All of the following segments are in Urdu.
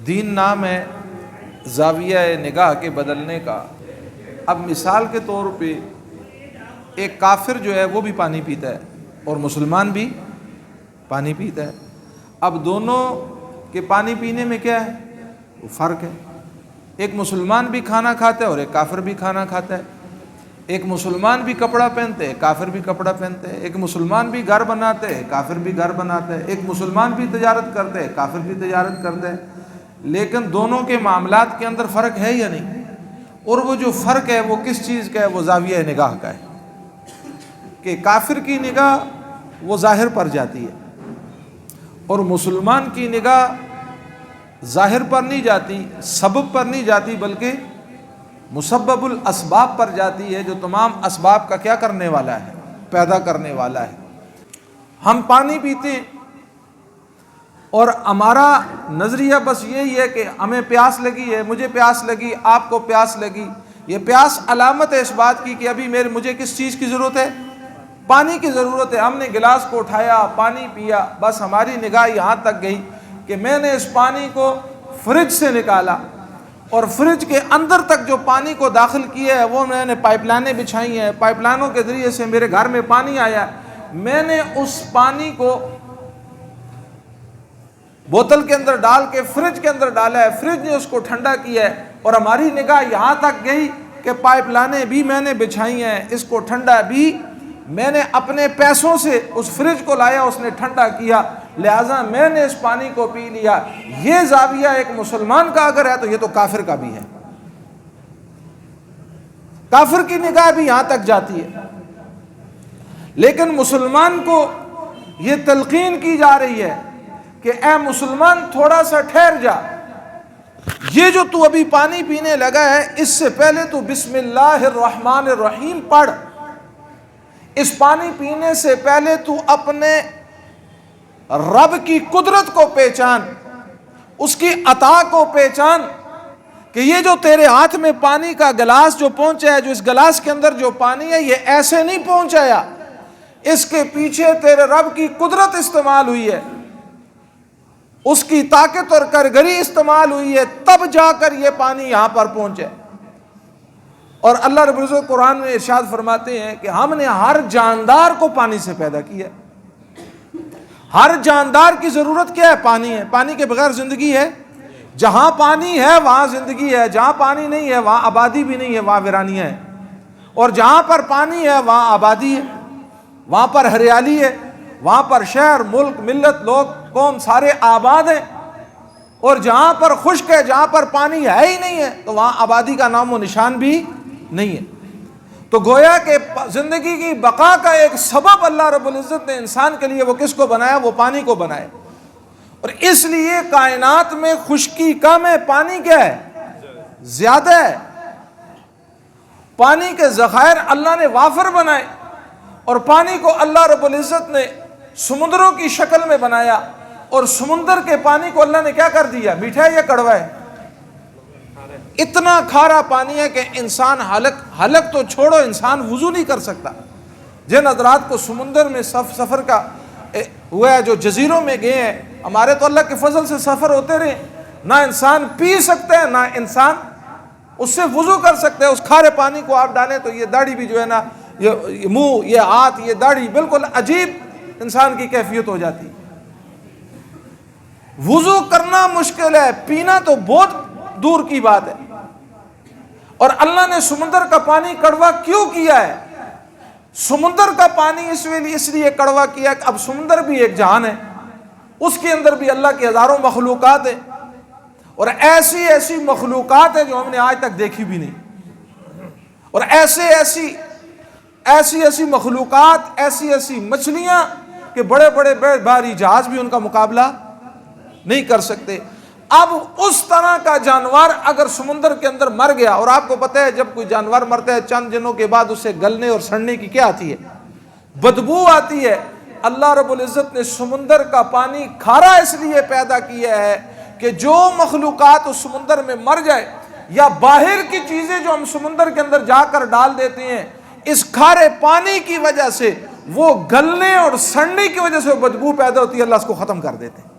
دین نام ہے زاویہ نگاہ کے بدلنے کا۔ اب مثال کے طور پہ ایک کافر جو ہے وہ بھی پانی پیتا ہے اور مسلمان بھی پانی پیتا ہے۔ اب دونوں کے پانی پینے میں کیا ہے؟ وہ فرق ہے۔ ایک مسلمان بھی کھانا کھاتا ہے اور ایک کافر بھی کھانا کھاتا ہے۔ ایک مسلمان بھی کپڑا پہنتے ہے، کافر بھی کپڑا پہنتے ہے۔ ایک مسلمان بھی گھر بناتے ہے، کافر بھی گھر بناتا ہے۔ ایک مسلمان بھی تجارت کرتے ہے، کافر بھی تجارت کرتے ہے۔ لیکن دونوں کے معاملات کے اندر فرق ہے یا نہیں؟ اور وہ جو فرق ہے وہ کس چیز کا ہے؟ وہ زاویہ نگاہ کا ہے کہ کافر کی نگاہ وہ ظاہر پر جاتی ہے اور مسلمان کی نگاہ ظاہر پر نہیں جاتی، سبب پر نہیں جاتی، بلکہ مسبب الاسباب پر جاتی ہے، جو تمام اسباب کا کیا کرنے والا ہے؟ پیدا کرنے والا ہے۔ ہم پانی پیتے ہیں اور ہمارا نظریہ بس یہی ہے کہ ہمیں پیاس لگی ہے، مجھے پیاس لگی، آپ کو پیاس لگی۔ یہ پیاس علامت ہے اس بات کی کہ ابھی مجھے کس چیز کی ضرورت ہے؟ پانی کی ضرورت ہے۔ ہم نے گلاس کو اٹھایا، پانی پیا، بس ہماری نگاہ یہاں تک گئی کہ میں نے اس پانی کو فریج سے نکالا اور فریج کے اندر تک جو پانی کو داخل کیا ہے وہ میں نے پائپ لائنیں بچھائی ہیں، پائپ لائنوں کے ذریعے سے میرے گھر میں پانی آیا ہے۔ میں نے اس پانی کو بوتل کے اندر ڈال کے فریج کے اندر ڈالا ہے، فریج نے اس کو ٹھنڈا کیا ہے اور ہماری نگاہ یہاں تک گئی کہ پائپ لائنیں بھی میں نے بچھائی ہیں، اس کو ٹھنڈا بھی میں نے اپنے پیسوں سے اس فریج کو لایا، اس نے ٹھنڈا کیا، لہٰذا میں نے اس پانی کو پی لیا۔ یہ زاویہ ایک مسلمان کا اگر ہے تو یہ تو کافر کا بھی ہے۔ کافر کی نگاہ بھی یہاں تک جاتی ہے، لیکن مسلمان کو یہ تلقین کی جا رہی ہے کہ اے مسلمان تھوڑا سا ٹھہر جا، یہ جو تو ابھی پانی پینے لگا ہے اس سے پہلے تو بسم اللہ الرحمن الرحیم پڑھ۔ اس پانی پینے سے پہلے تو اپنے رب کی قدرت کو پہچان، اس کی عطا کو پہچان کہ یہ جو تیرے ہاتھ میں پانی کا گلاس جو پہنچا ہے، جو اس گلاس کے اندر جو پانی ہے یہ ایسے نہیں پہنچایا، اس کے پیچھے تیرے رب کی قدرت استعمال ہوئی ہے، اس کی طاقت اور کارگری استعمال ہوئی ہے، تب جا کر یہ پانی یہاں پر پہنچے۔ اور اللہ رب العزت قرآن میں ارشاد فرماتے ہیں کہ ہم نے ہر جاندار کو پانی سے پیدا کیا۔ ہر جاندار کی ضرورت کیا ہے؟ پانی ہے۔ پانی کے بغیر زندگی ہے؟ جہاں پانی ہے وہاں زندگی ہے، جہاں پانی نہیں ہے وہاں آبادی بھی نہیں ہے، وہاں ویرانیاں ہیں۔ اور جہاں پر پانی ہے وہاں آبادی ہے، وہاں پر ہریالی ہے، وہاں پر شہر، ملک، ملت، لوگ، قوم سارے آباد ہیں۔ اور جہاں پر خشک ہے، جہاں پر پانی ہے ہی نہیں ہے، تو وہاں آبادی کا نام و نشان بھی نہیں ہے۔ تو گویا کہ زندگی کی بقا کا ایک سبب اللہ رب العزت نے انسان کے لیے وہ کس کو بنایا؟ وہ پانی کو بنایا۔ اور اس لیے کائنات میں خشکی کم ہے، پانی کیا ہے؟ زیادہ ہے۔ پانی کے ذخائر اللہ نے وافر بنائے اور پانی کو اللہ رب العزت نے سمندروں کی شکل میں بنایا، اور سمندر کے پانی کو اللہ نے کیا کر دیا؟ میٹھا ہے یا کڑوا ہے؟ اتنا کھارا پانی ہے کہ انسان حلق تو چھوڑو، انسان وضو نہیں کر سکتا۔ جن حضرات کو سمندر میں سفر کا ہوا ہے، جو جزیروں میں گئے ہیں، ہمارے تو اللہ کے فضل سے سفر ہوتے رہے، نہ انسان پی سکتے ہیں نہ انسان اس سے وضو کر سکتے ہیں۔ اس کھارے پانی کو آپ ڈالیں تو یہ داڑھی بھی جو ہے نا، یہ منہ، یہ ہاتھ، یہ داڑھی بالکل عجیب انسان کی کیفیت ہو جاتی۔ وضو کرنا مشکل ہے، پینا تو بہت دور کی بات ہے۔ اور اللہ نے سمندر کا پانی کڑوا کیوں کیا ہے؟ سمندر کا پانی اس لیے کڑوا کیا کہ اب سمندر بھی ایک جہان ہے، اس کے اندر بھی اللہ کی ہزاروں مخلوقات ہیں، اور ایسی ایسی مخلوقات ہیں جو ہم نے آج تک دیکھی بھی نہیں، اور ایسی مخلوقات، ایسی مچھلیاں کہ بڑے بڑے بھاری جہاز بھی ان کا مقابلہ نہیں کر سکتے۔ اب اس طرح کا جانور اگر سمندر کے اندر مر گیا، اور آپ کو پتہ ہے جب کوئی جانور مرتا ہے چند دنوں کے بعد اسے گلنے اور سڑنے کی کیا آتی ہے؟ بدبو آتی ہے۔ اللہ رب العزت نے سمندر کا پانی کھارا اس لیے پیدا کیا ہے کہ جو مخلوقات اس سمندر میں مر جائے، یا باہر کی چیزیں جو ہم سمندر کے اندر جا کر ڈال دیتے ہیں، اس کھارے پانی کی وجہ سے وہ گلنے اور سڑنے کی وجہ سے وہ بدبو پیدا ہوتی ہے، اللہ اس کو ختم کر دیتے ہیں۔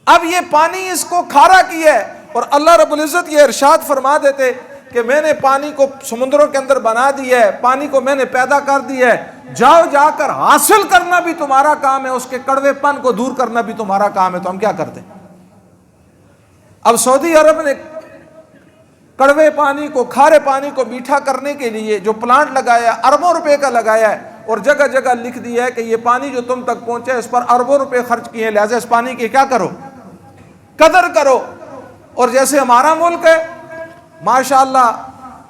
اب یہ پانی اس کو کھارا کیا ہے، اور اللہ رب العزت یہ ارشاد فرما دیتے کہ میں نے پانی کو سمندروں کے اندر بنا دیا ہے، پانی کو میں نے پیدا کر دیا ہے، جاؤ جا کر حاصل کرنا بھی تمہارا کام ہے، اس کے کڑوے پن کو دور کرنا بھی تمہارا کام ہے، تو ہم کیا کرتے؟ اب سعودی عرب نے کڑوے پانی کو، کھارے پانی کو میٹھا کرنے کے لیے جو پلانٹ لگایا ہے، اربوں روپے کا لگایا ہے، اور جگہ جگہ لکھ دیا ہے کہ یہ پانی جو تم تک پہنچے اس پر اربوں روپے خرچ کیے، لہذا اس پانی کی کیا کرو؟ قدر کرو۔ اور جیسے ہمارا ملک ہے ماشاءاللہ،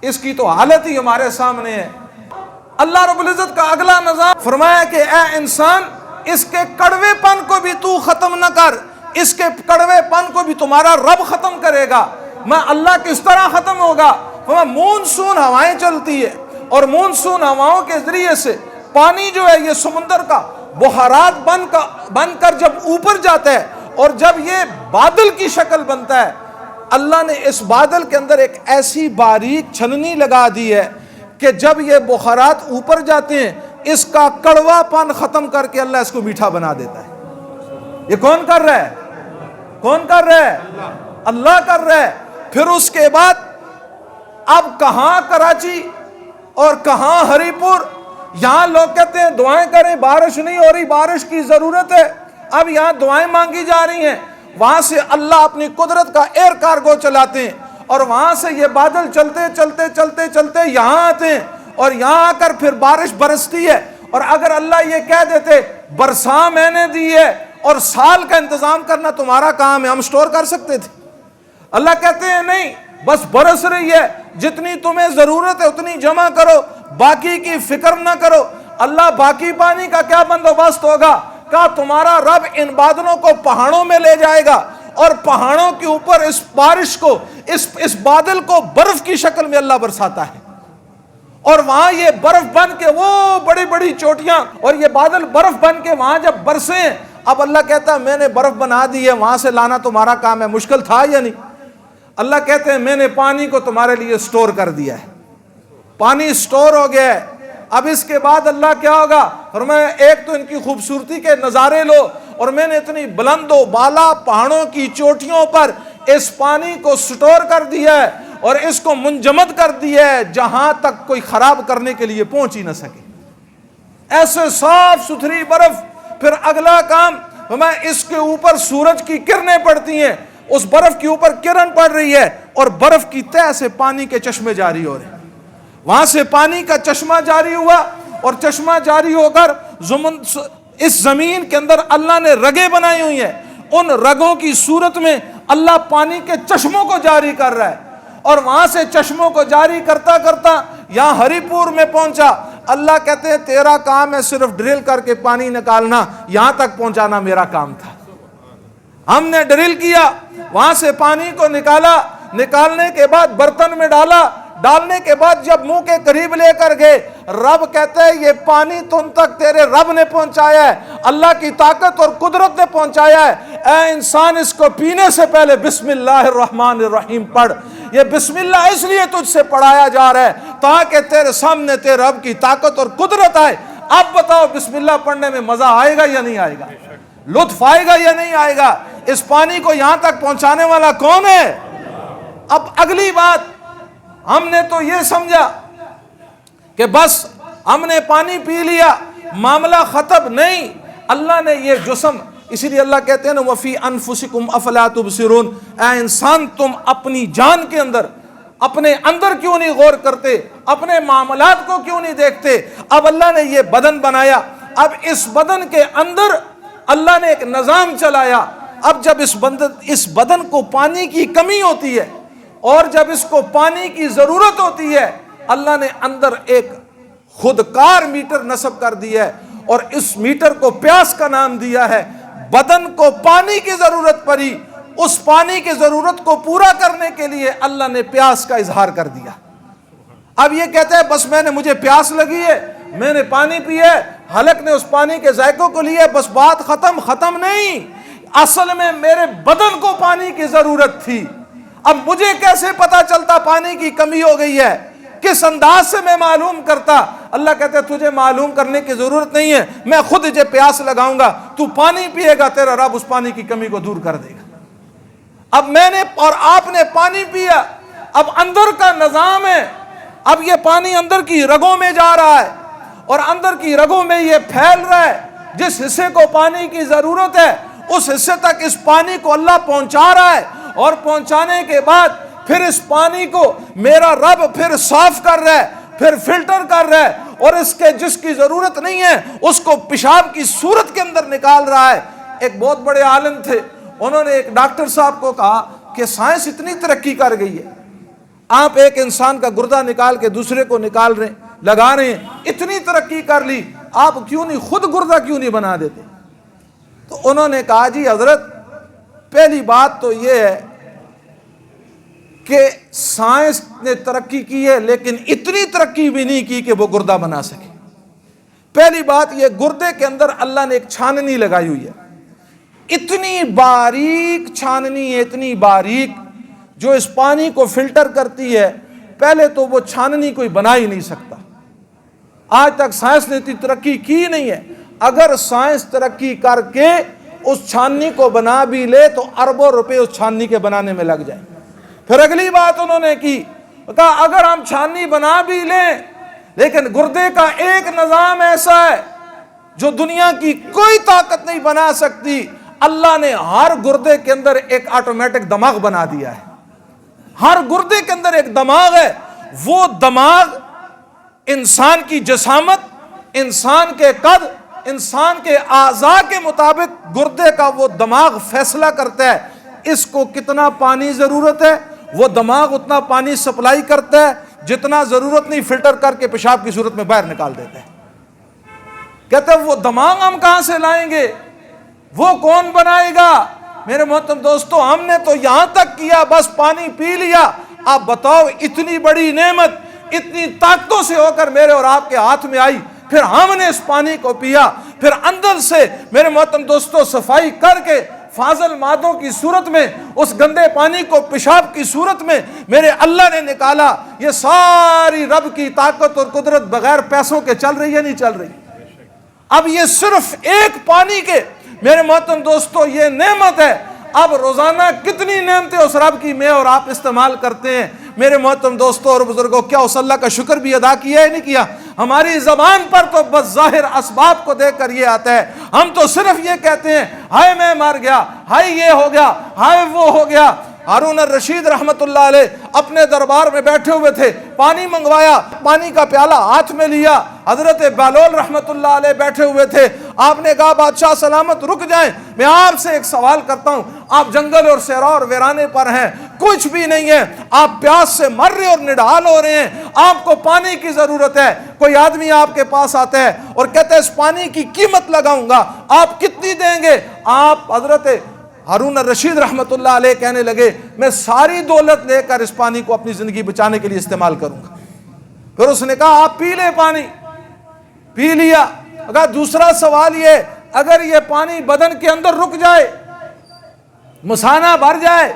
اس کی تو حالت ہی ہمارے سامنے ہے۔ اللہ رب العزت کا اگلا نظام فرمایا کہ اے انسان، اس کے کڑوے پن کو بھی تو ختم نہ کر، اس کے کڑوے پن کو بھی تمہارا رب ختم کرے گا۔ میں اللہ کس طرح ختم ہوگا؟ مونسون ہوائیں چلتی ہے، اور مونسون ہواؤں کے ذریعے سے پانی جو ہے یہ سمندر کا بخارات بن کر جب اوپر جاتا ہے، اور جب یہ بادل کی شکل بنتا ہے، اللہ نے اس بادل کے اندر ایک ایسی باریک چھننی لگا دی ہے کہ جب یہ بخارات اوپر جاتے ہیں، اس کا کڑوا پن ختم کر کے اللہ اس کو میٹھا بنا دیتا ہے۔ یہ کون کر رہا ہے؟ کون کر رہا ہے؟ اللہ کر رہا ہے۔ پھر اس کے بعد اب کہاں کراچی اور کہاں ہری پور، یہاں لوگ کہتے ہیں دعائیں کریں، بارش نہیں ہو رہی، بارش کی ضرورت ہے، اب یہاں دعائیں مانگی جا رہی ہیں، وہاں سے اللہ اپنی قدرت کا ایئر کارگو چلاتے ہیں، اور وہاں سے یہ بادل چلتے چلتے چلتے چلتے یہاں آتے ہیں، اور یہاں آ کر پھر بارش برستی ہے۔ اور اگر اللہ یہ کہہ دیتے برسا میں نے دی ہے اور سال کا انتظام کرنا تمہارا کام ہے، ہم سٹور کر سکتے تھے؟ اللہ کہتے ہیں نہیں، بس برس رہی ہے، جتنی تمہیں ضرورت ہے اتنی جمع کرو، باقی کی فکر نہ کرو۔ اللہ باقی پانی کا کیا بندوبست ہوگا؟ کہا تمہارا رب ان بادلوں کو پہاڑوں میں لے جائے گا، اور پہاڑوں کے اوپر اس بارش کو، اس بادل کو برف کی شکل میں اللہ برساتا ہے، اور وہاں یہ برف بن کے وہ بڑی بڑی چوٹیاں، اور یہ بادل برف بن کے وہاں جب برسیں، اب اللہ کہتا ہے میں نے برف بنا دی ہے، وہاں سے لانا تمہارا کام ہے۔ مشکل تھا یا نہیں؟ اللہ کہتے ہیں میں نے پانی کو تمہارے لیے سٹور کر دیا ہے، پانی سٹور ہو گیا ہے۔ اب اس کے بعد اللہ کیا ہوگا؟ فرمایا ایک تو ان کی خوبصورتی کے نظارے لو، اور میں نے اتنی بلند و بالا پہاڑوں کی چوٹیوں پر اس پانی کو سٹور کر دیا ہے، اور اس کو منجمد کر دیا ہے جہاں تک کوئی خراب کرنے کے لیے پہنچ ہی نہ سکے، ایسے صاف ستھری برف۔ پھر اگلا کام، فرمایا اس کے اوپر سورج کی کرنیں پڑتی ہیں، اس برف کے اوپر کرن پڑ رہی ہے، اور برف کی تہ سے پانی کے چشمے جاری ہو رہے ہیں، وہاں سے پانی کا چشمہ جاری ہوا، اور چشمہ جاری ہو کر اس زمین کے اندر اللہ نے رگیں بنائی ہوئی ہیں، ان رگوں کی صورت میں اللہ پانی کے چشموں کو جاری کر رہا ہے، اور وہاں سے چشموں کو جاری کرتا کرتا یہاں ہری پور میں پہنچا۔ اللہ کہتے ہیں تیرا کام ہے صرف ڈرل کر کے پانی نکالنا، یہاں تک پہنچانا میرا کام تھا۔ ہم نے ڈرل کیا، وہاں سے پانی کو نکالا، نکالنے کے بعد برتن میں ڈالا، ڈالنے کے بعد جب منہ کے قریب لے کر گئے، رب کہتے ہیں یہ پانی تم تک تیرے رب نے پہنچایا ہے، اللہ کی طاقت اور قدرت نے پہنچایا ہے۔ اے انسان، اس کو پینے سے پہلے بسم اللہ الرحمن الرحیم پڑھ۔ یہ بسم اللہ اس لیے تجھ سے پڑھایا جا رہا ہے تاکہ تیرے سامنے تیرے رب کی طاقت اور قدرت آئے۔ اب بتاؤ بسم اللہ پڑھنے میں مزہ آئے گا یا نہیں آئے گا؟ لطف آئے گا یا نہیں آئے گا؟ اس پانی کو یہاں تک پہنچانے والا کون ہے؟ اب اگلی بات، ہم نے تو یہ سمجھا کہ بس ہم نے پانی پی لیا، معاملہ ختم۔ نہیں، اللہ نے یہ جسم، اسی لیے اللہ کہتے ہیں نا وَفِي أَنفُسِكُمْ أَفَلَا تُبْصِرُونَ، اے انسان تم اپنی جان کے اندر، اپنے اندر کیوں نہیں غور کرتے، اپنے معاملات کو کیوں نہیں دیکھتے؟ اب اللہ نے یہ بدن بنایا، اب اس بدن کے اندر اللہ نے ایک نظام چلایا۔ اب جب اس بدن کو پانی کی کمی ہوتی ہے، اور جب اس کو پانی کی ضرورت ہوتی ہے، اللہ نے اندر ایک خودکار میٹر نصب کر دیا ہے، اور اس میٹر کو پیاس کا نام دیا ہے۔ بدن کو پانی کی ضرورت پڑی، اس پانی کی ضرورت کو پورا کرنے کے لیے اللہ نے پیاس کا اظہار کر دیا۔ اب یہ کہتا ہے بس مجھے پیاس لگی ہے، میں نے پانی پیا ہے، حلق نے اس پانی کے ذائقوں کو لیا، بس بات ختم نہیں۔ اصل میں میرے بدن کو پانی کی ضرورت تھی، اب مجھے کیسے پتا چلتا پانی کی کمی ہو گئی ہے؟ کس انداز سے میں معلوم کرتا؟ اللہ کہتے ہیں تجھے معلوم کرنے کی ضرورت نہیں ہے، میں خود تجھے پیاس لگاؤں گا، تو پانی پیے گا، تیرا رب اس پانی کی کمی کو دور کر دے گا۔ اب میں نے اور آپ نے پانی پیا، اب اندر کا نظام ہے، اب یہ پانی اندر کی رگوں میں جا رہا ہے اور اندر کی رگوں میں یہ پھیل رہا ہے، جس حصے کو پانی کی ضرورت ہے اس حصے تک اس پانی کو اللہ پہنچا رہا ہے، اور پہنچانے کے بعد پھر اس پانی کو میرا رب پھر صاف کر رہا ہے، پھر فلٹر کر رہا ہے، اور اس کے جس کی ضرورت نہیں ہے اس کو پیشاب کی صورت کے اندر نکال رہا ہے۔ ایک بہت بڑے عالم تھے، انہوں نے ایک ڈاکٹر صاحب کو کہا کہ سائنس اتنی ترقی کر گئی ہے، آپ ایک انسان کا گردہ نکال کے دوسرے کو نکال رہے ہیں، لگا رہے ہیں، اتنی ترقی کر لی، آپ کیوں نہیں خود گردہ کیوں نہیں بنا دیتے؟ تو انہوں نے کہا جی حضرت پہلی بات تو یہ ہے کہ سائنس نے ترقی کی ہے لیکن اتنی ترقی بھی نہیں کی کہ وہ گردہ بنا سکے۔ پہلی بات یہ گردے کے اندر اللہ نے ایک چھاننی لگائی ہوئی ہے، اتنی باریک چھاننی ہے، اتنی باریک جو اس پانی کو فلٹر کرتی ہے، پہلے تو وہ چھاننی کوئی بنا ہی نہیں سکتا۔ آج تک سائنس نے اتنی ترقی کی نہیں ہے، اگر سائنس ترقی کر کے اس چھاننی کو بنا بھی لے تو اربوں روپے اس چھاننی کے بنانے میں لگ جائیں۔ پھر اگلی بات انہوں نے کی، کہا اگر ہم چھاننی بنا بھی لیں لیکن گردے کا ایک نظام ایسا ہے جو دنیا کی کوئی طاقت نہیں بنا سکتی، اللہ نے ہر گردے کے اندر ایک آٹومیٹک دماغ بنا دیا ہے، ہر گردے کے اندر ایک دماغ ہے، وہ دماغ انسان کی جسامت، انسان کے قد، انسان کے اعضاء کے مطابق گردے کا وہ دماغ فیصلہ کرتا ہے اس کو کتنا پانی ضرورت ہے، وہ دماغ اتنا پانی سپلائی کرتا ہے، جتنا ضرورت نہیں فلٹر کر کے پیشاب کی صورت میں باہر نکال دیتا ہے۔ کہتے ہیں وہ دماغ ہم کہاں سے لائیں گے، وہ کون بنائے گا؟ میرے محترم دوستو، ہم نے تو یہاں تک کیا بس پانی پی لیا، آپ بتاؤ اتنی بڑی نعمت اتنی طاقتوں سے ہو کر میرے اور آپ کے ہاتھ میں آئی، پھر ہم نے اس پانی کو پیا، پھر اندر سے میرے محترم دوستو صفائی کر کے فاضل مادوں کی صورت میں اس گندے پانی کو پیشاب کی صورت میں میرے اللہ نے نکالا۔ یہ ساری رب کی طاقت اور قدرت بغیر پیسوں کے چل رہی ہے نہیں چل رہی؟ اب یہ صرف ایک پانی کے میرے محترم دوستو یہ نعمت ہے، اب روزانہ کتنی نعمتیں اس رب کی میں اور آپ استعمال کرتے ہیں میرے محترم دوستو اور بزرگوں، کیا اس اللہ کا شکر بھی ادا کیا ہے نہیں کیا؟ ہماری زبان پر تو بس ظاہر اسباب کو دیکھ کر یہ آتا ہے، ہم تو صرف یہ کہتے ہیں ہائے میں مر گیا، ہائے یہ ہو گیا، ہائے وہ ہو گیا۔ ہارون الرشید رحمت اللہ علیہ اپنے دربار میں بیٹھے ہوئے تھے، پانی منگوایا، پانی کا پیالہ ہاتھ میں لیا، حضرت بہلول رحمت اللہ علیہ بیٹھے ہوئے تھے، آپ نے کہا بادشاہ سلامت رک جائیں، میں آپ سے ایک سوال کرتا ہوں، آپ جنگل اور صحرا اور ویرانے پر ہیں، کچھ بھی نہیں ہے، آپ پیاس سے مر رہے اور نڈال ہو رہے ہیں، آپ کو پانی کی ضرورت ہے، کوئی آدمی آپ کے پاس آتا ہے اور کہتا ہے اس پانی کی قیمت لگاؤں گا، آپ کتنی دیں گے؟ آپ حضرت ہارون الرشید رحمت اللہ علیہ کہنے لگے میں ساری دولت لے کر اس پانی کو اپنی زندگی بچانے کے لیے استعمال کروں گا۔ پھر اس نے کہا آپ پی لیں پانی، پی لیا۔ اگر دوسرا سوال یہ اگر یہ پانی بدن کے اندر رک جائے، مثانہ بھر جائے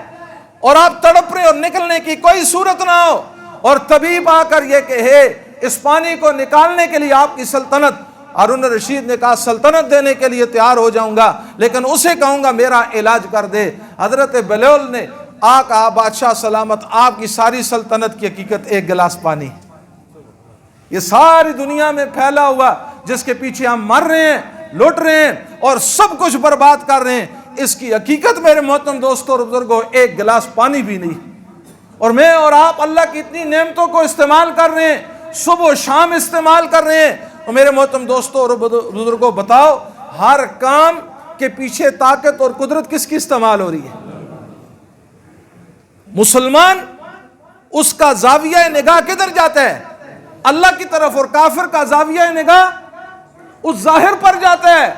اور آپ تڑپ رہے اور نکلنے کی کوئی صورت نہ ہو اور طبیب آ کر یہ کہے اس پانی کو نکالنے کے لیے آپ کی سلطنت، ہارون الرشید نے کہا سلطنت دینے کے لیے تیار ہو جاؤں گا لیکن اسے کہوں گا میرا علاج کر دے۔ حضرت بہلول نے کہا بادشاہ سلامت آپ کی ساری سلطنت کی حقیقت ایک گلاس پانی، یہ ساری دنیا میں پھیلا ہوا جس کے پیچھے ہم مر رہے ہیں، لوٹ رہے ہیں اور سب کچھ برباد کر رہے ہیں، اس کی حقیقت میرے محترم دوستوں اور بزرگوں ایک گلاس پانی بھی نہیں، اور میں اور آپ اللہ کی اتنی نعمتوں کو استعمال کر رہے ہیں، صبح و شام استعمال کر رہے ہیں۔ تو میرے محترم دوستوں اور بزرگوں بتاؤ ہر کام کے پیچھے طاقت اور قدرت کس کی استعمال ہو رہی ہے؟ مسلمان اس کا زاویہ نگاہ کدھر جاتا ہے؟ اللہ کی طرف، اور کافر کا زاویہ نگاہ اس ظاہر پر جاتا ہے۔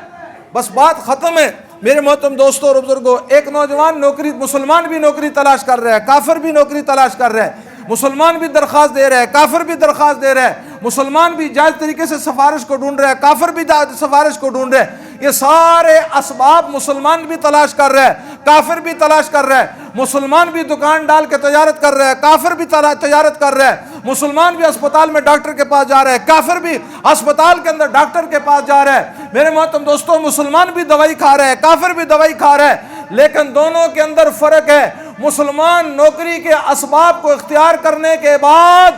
بس بات ختم ہے میرے محترم دوستوں اور بزرگوں۔ ایک نوجوان نوکری، مسلمان بھی نوکری تلاش کر رہا ہے، کافر بھی نوکری تلاش کر رہا ہے، مسلمان بھی درخواست دے رہا ہے، کافر بھی درخواست دے رہا ہے، مسلمان بھی جائز طریقے سے سفارش کو ڈھونڈ رہا ہے، کافر بھی سفارش کو ڈھونڈ رہا ہے۔ یہ سارے اسباب مسلمان بھی تلاش کر رہا ہے، کافر بھی تلاش کر رہا ہے، مسلمان بھی دکان ڈال کے تجارت کر رہا ہے، کافر بھی تجارت کر رہا ہے، مسلمان بھی اسپتال میں ڈاکٹر کے پاس جا رہا ہے، کافر بھی اسپتال کے اندر ڈاکٹر کے پاس جا رہا ہے۔ میرے محترم دوستوں مسلمان بھی دوائی کھا رہا ہے، کافر بھی دوائی کھا رہا ہے، لیکن دونوں کے اندر فرق ہے۔ مسلمان نوکری کے اسباب کو اختیار کرنے کے بعد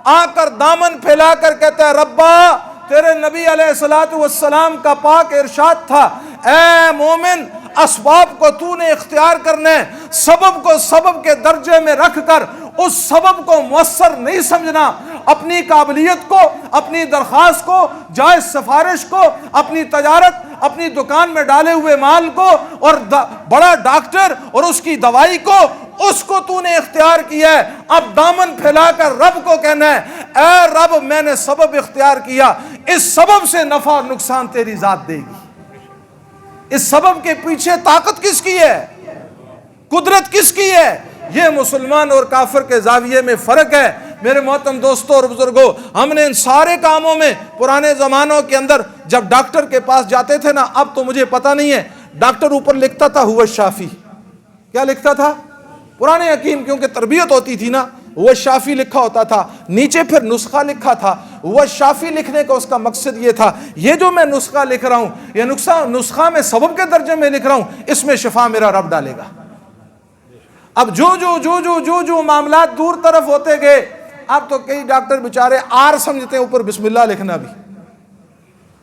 آ کر دامن پھیلا کر کہتا ہے ربا تیرے نبی علیہ الصلوۃ والسلام کا پاک ارشاد تھا اے مومن اسباب کو تو نے اختیار کرنے، سبب کو سبب کے درجے میں رکھ کر اس سبب کو مؤثر نہیں سمجھنا، اپنی قابلیت کو، اپنی درخواست کو، جائز سفارش کو، اپنی تجارت، اپنی دکان میں ڈالے ہوئے مال کو اور بڑا ڈاکٹر اور اس کی دوائی کو، اس کو تو نے اختیار کیا ہے۔ اب دامن پھیلا کر رب کو کہنا ہے اے رب میں نے سبب اختیار کیا، اس سبب سے نفع اور نقصان تیری ذات دے گی۔ اس سبب کے پیچھے طاقت کس کی ہے، قدرت کس کی ہے؟ یہ مسلمان اور کافر کے زاویے میں فرق ہے۔ میرے محترم دوستوں اور بزرگوں، ہم نے ان سارے کاموں میں پرانے زمانوں کے اندر جب ڈاکٹر کے پاس جاتے تھے نا، اب تو مجھے پتہ نہیں ہے، ڈاکٹر اوپر لکھتا تھا ہوا شافی، کیا لکھتا تھا؟ پرانے حکیم کیونکہ تربیت ہوتی تھی نا، وہ شافی لکھا ہوتا تھا، نیچے پھر نسخہ لکھا تھا۔ وہ شافی لکھنے کا اس کا مقصد یہ تھا یہ جو میں نسخہ لکھ رہا ہوں، یہ نسخہ میں سبب کے درجے میں لکھ رہا ہوں، اس میں شفا میرا رب ڈالے گا۔ اب جو معاملات دور طرف ہوتے گئے، اب تو کئی ڈاکٹر بیچارے آر سمجھتے ہیں اوپر بسم اللہ لکھنا بھی،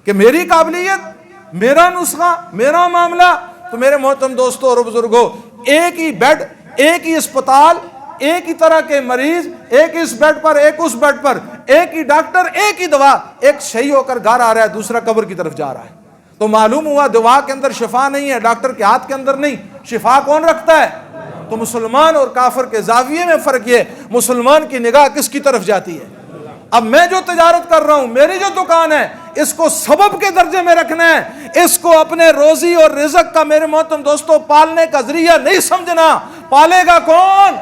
کہ میری قابلیت، میرا نسخہ، میرا معاملہ۔ تو میرے محترم دوستوں اور بزرگوں، ایک ہی بیڈ، ایک ہی اسپتال، ایک ہی طرح کے مریض، ایک اس بیڈ پر، ایک اس بیڈ پر، ایک ہی ڈاکٹر، ایک ہی دوا، ایک شہید ہو کر گھر آ رہا ہے، دوسرا قبر کی طرف جا رہا ہے۔ تو معلوم ہوا دوا کے اندر شفا نہیں ہے، ڈاکٹر کے ہاتھ کے اندر نہیں، شفا کون رکھتا ہے؟ تو مسلمان اور کافر کے زاویے میں فرق یہ، مسلمان کی نگاہ کس کی طرف جاتی ہے؟ اب میں جو تجارت کر رہا ہوں، میری جو دکان ہے، اس کو سبب کے درجے میں رکھنا ہے، اس کو اپنے روزی اور رزق کا میرے محترم دوستوں پالنے کا ذریعہ نہیں سمجھنا۔ پالے گا کون؟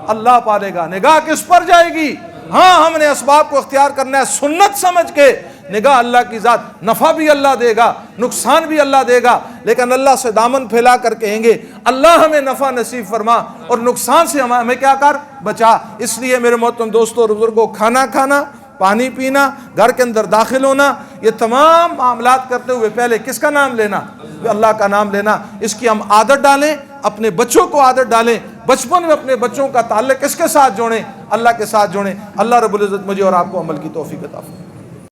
اللہ پالے گا۔ نگاہ کس پر جائے گی؟ ہاں ہم نے اسباب کو اختیار کرنا ہے سنت سمجھ کے، نگاہ اللہ کی ذات، نفع بھی اللہ دے گا، نقصان بھی اللہ دے گا، لیکن اللہ سے دامن پھیلا کر کہیں گے اللہ ہمیں نفع نصیب فرما اور نقصان سے ہمیں کیا کر بچا۔ اس لیے میرے محترم دوستوں اور بزرگوں، کھانا کھانا، پانی پینا، گھر کے اندر داخل ہونا، یہ تمام معاملات کرتے ہوئے پہلے کس کا نام لینا؟ اللہ کا نام لینا۔ اس کی ہم عادت ڈالیں، اپنے بچوں کو عادت ڈالیں، بچپن میں اپنے بچوں کا تعلق کس کے ساتھ جوڑیں؟ اللہ کے ساتھ جوڑیں۔ اللہ رب العزت مجھے اور آپ کو عمل کی توفیق عطا فرمائے۔